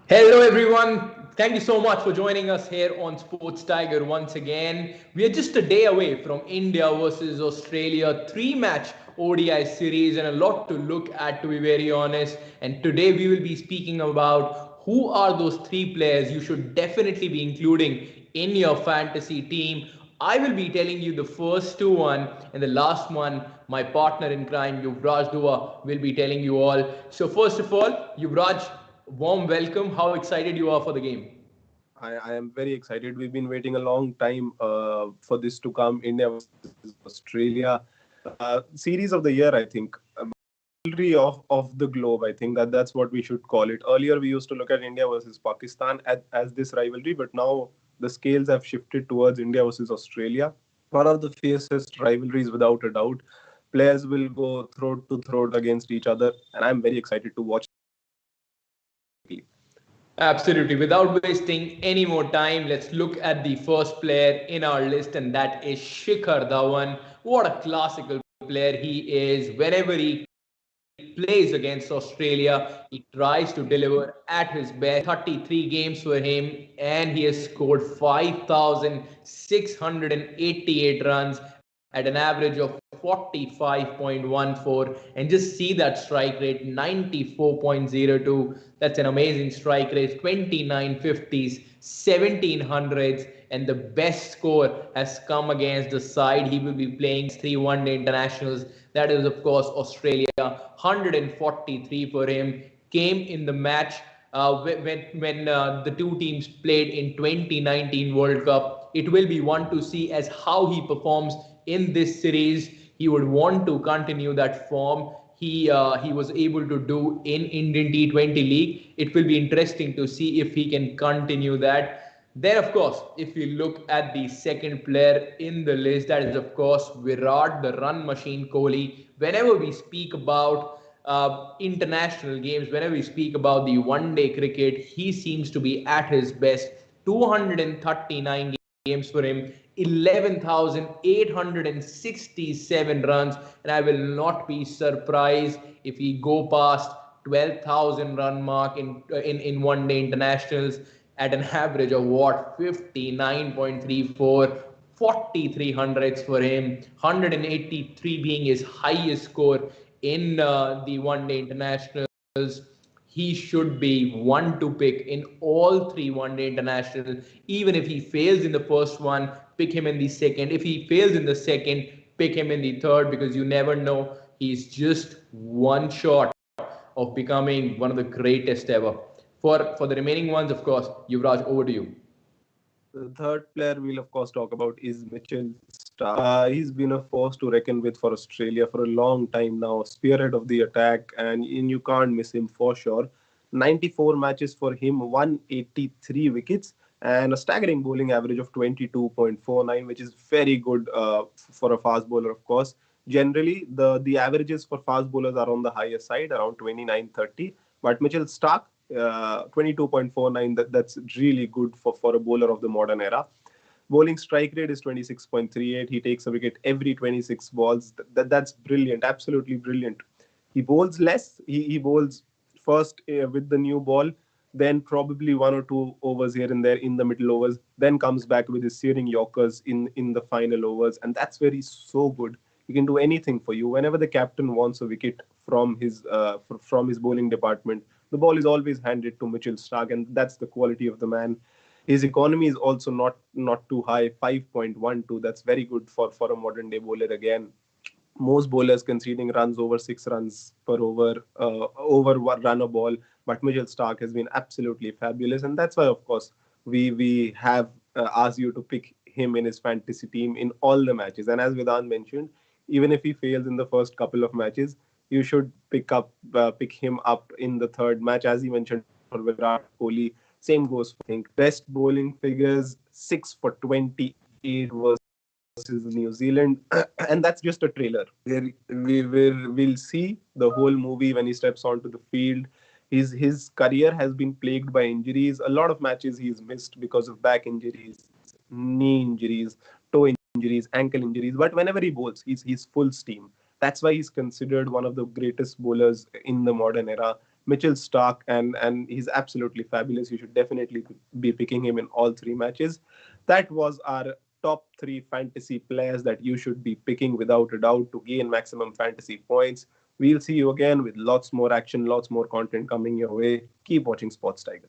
Hello, everyone. Thank you so much for joining us here on Sports Tiger once again. We are just a day away from India versus Australia three-match ODI series and a lot to look at, to be very honest. And today we will be speaking about who are those three players you should definitely be including in your fantasy team. I will be telling you the first two one and the last one, my partner in crime, Yuvraj Dua, will be telling you all. So first of all, Yuvraj, warm welcome. How excited you are for the game? I am very excited. We've been waiting a long time for this to come. India versus Australia. Series of the year, I think. Rivalry of the globe, I think that's what we should call it. Earlier, we used to look at India versus Pakistan as this rivalry, but now the scales have shifted towards India versus Australia. One of the fiercest rivalries, without a doubt. Players will go throat to throat against each other, and I'm very excited to watch specifically. Absolutely. Without wasting any more time, let's look at the first player in our list, and that is Shikhar Dhawan. What a classical player he is. Whenever he plays against Australia, he tries to deliver at his best. 33 games for him, and he has scored 5,688 runs at an average of 45.14. And just see that strike rate, 94.02. That's an amazing strike rate. 29 50s, 17 hundreds, and the best score has come against the side he will be playing three one-day internationals. That is, of course, Australia. 143 for him. Came in the match when the two teams played in 2019 World Cup. It will be one to see as how he performs in this series. He would want to continue that form he was able to do in Indian T20 League. It will be interesting to see if he can continue that. Then, of course, if we look at the second player in the list, that is, of course, Virat, the run machine Kohli. Whenever we speak about international games, whenever we speak about the one day cricket, he seems to be at his best. 239 games for him, 11,867 runs, and I will not be surprised if he go past 12,000 run mark in one day internationals at an average of what, 59.34. 43 hundreds for him, 183 being his highest score in the one day internationals. He should be one to pick in all three one day internationals. Even if he fails in the first one, pick him in the second. If he fails in the second, pick him in the third, because you never know. He's just one shot of becoming one of the greatest ever. For the remaining ones, of course, Yuvraj, over to you. The third player we'll of course talk about is Mitchell Starc. He's been a force to reckon with for Australia for a long time now, spearhead of the attack, and you can't miss him for sure. 94 matches for him, 183 wickets, and a staggering bowling average of 22.49, which is very good for a fast bowler, of course. Generally, the averages for fast bowlers are on the higher side, around 29-30. But Mitchell Starc, 22.49, that's really good for a bowler of the modern era. Bowling strike rate is 26.38. He takes a wicket every 26 balls. That's brilliant, absolutely brilliant. He bowls less. He bowls first with the new ball, then probably one or two overs here and there in the middle overs, then comes back with his searing yorkers in the final overs, and that's where he's so good. He can do anything for you. Whenever the captain wants a wicket from his bowling department, the ball is always handed to Mitchell Starc, and that's the quality of the man. His economy is also not too high, 5.12. That's very good for a modern day bowler again. Most bowlers conceding runs over 6 runs per over one run a ball, but Mitchell Starc has been absolutely fabulous, and that's why, of course, we have asked you to pick him in his fantasy team in all the matches. And as Vedant mentioned, even if he fails in the first couple of matches, you should pick him up in the third match, as he mentioned for Virat Kohli. Same goes for think best bowling figures, 6 for 28 versus New Zealand, and that's just a trailer. We'll see the whole movie when he steps onto the field. His career has been plagued by injuries. A lot of matches he's missed because of back injuries, knee injuries, toe injuries, ankle injuries. But whenever he bowls, he's full steam. That's why he's considered one of the greatest bowlers in the modern era. Mitchell Starc, and he's absolutely fabulous. You should definitely be picking him in all three matches. That was our top three fantasy players that you should be picking without a doubt to gain maximum fantasy points. We'll see you again with lots more action, lots more content coming your way. Keep watching Sports Tiger.